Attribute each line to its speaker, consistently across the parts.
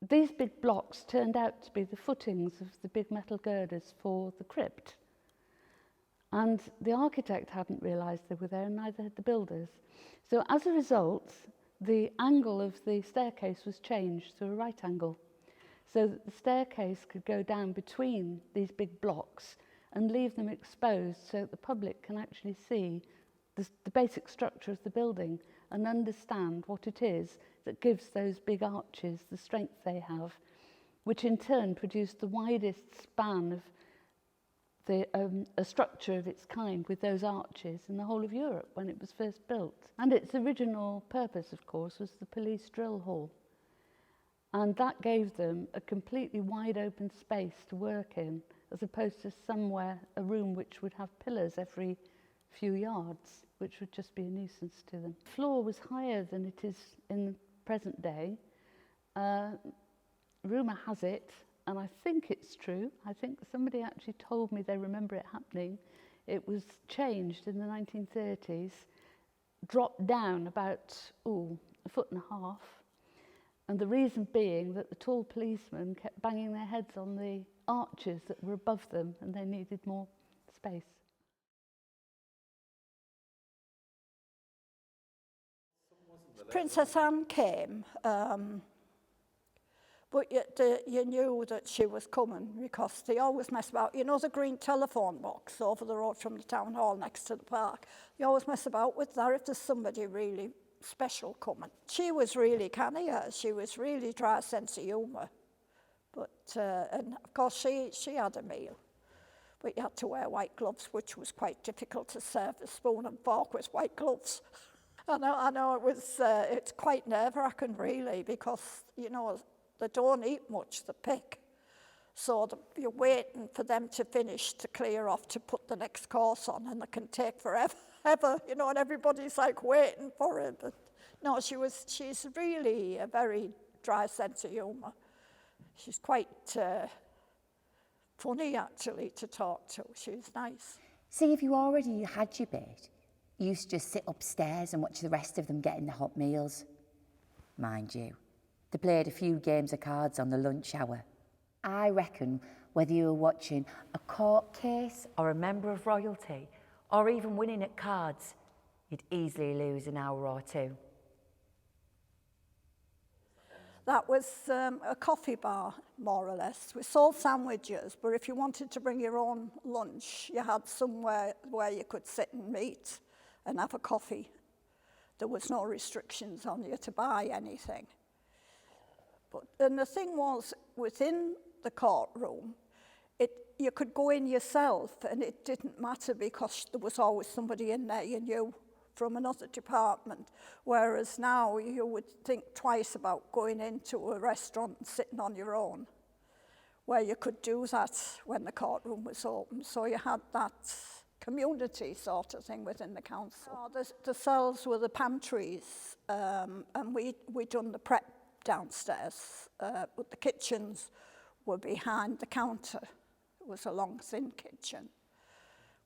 Speaker 1: these big blocks turned out to be the footings of the big metal girders for the crypt. And the architect hadn't realised they were there, and neither had the builders. So as a result, the angle of the staircase was changed to a right angle, so that the staircase could go down between these big blocks and leave them exposed so that the public can actually see the basic structure of the building and understand what it is that gives those big arches the strength they have, which in turn produced the widest span of a structure of its kind with those arches in the whole of Europe when it was first built. And its original purpose, of course, was the police drill hall. And that gave them a completely wide open space to work in, as opposed to somewhere, a room which would have pillars every few yards, which would just be a nuisance to them. The floor was higher than it is in the present day. Rumour has it, and I think it's true, I think somebody actually told me they remember it happening, it was changed in the 1930s, dropped down about, a foot and a half, and the reason being that the tall policemen kept banging their heads on the arches that were above them and they needed more space.
Speaker 2: Princess Anne came, but you knew that she was coming because they always mess about. You know the green telephone box over the road from the town hall next to the park? You always mess about with that if there's somebody really special coming. She was really canny, she was really dry sense of humour. But, and of course she had a meal. But you had to wear white gloves, which was quite difficult to serve a spoon and fork with white gloves. I know it's quite nerve-wracking really, because, you know, they don't eat much, they pick. So you're waiting for them to finish, to clear off, to put the next course on, and it can take forever, you know, and everybody's like waiting for it. But no, she's really a very dry sense of humour. She's quite funny actually to talk to, she's nice.
Speaker 3: See, if you already had your bit, you used to just sit upstairs and watch the rest of them getting the hot meals. Mind you, they played a few games of cards on the lunch hour. I reckon whether you were watching a court case or a member of royalty, or even winning at cards, you'd easily lose an hour or two.
Speaker 2: That was a coffee bar, more or less. We sold sandwiches, but if you wanted to bring your own lunch, you had somewhere where you could sit and eat and have a coffee. There was no restrictions on you to buy anything. And the thing was, within the courtroom, you could go in yourself and it didn't matter because there was always somebody in there you knew from another department, whereas now you would think twice about going into a restaurant and sitting on your own, where you could do that when the courtroom was open. So you had that community sort of thing within the council. The cells were the pantries, and we done the prep downstairs, but the kitchens were behind the counter. It was a long, thin kitchen.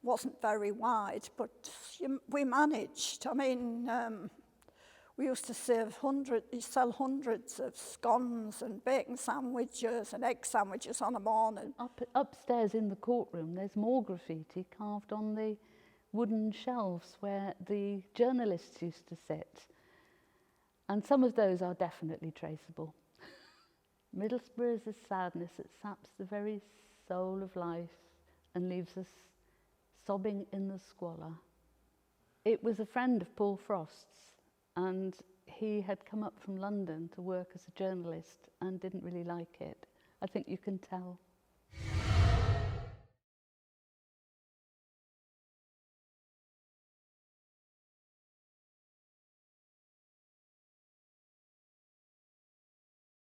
Speaker 2: Wasn't very wide, but we managed. I mean, we used to sell hundreds of scones and bacon sandwiches and egg sandwiches on a morning.
Speaker 1: Upstairs in the courtroom, there's more graffiti carved on the wooden shelves where the journalists used to sit. And some of those are definitely traceable. Middlesbrough is a sadness that saps the very soul of life and leaves us sobbing in the squalor. It was a friend of Paul Frost's, and he had come up from London to work as a journalist and didn't really like it. I think you can tell.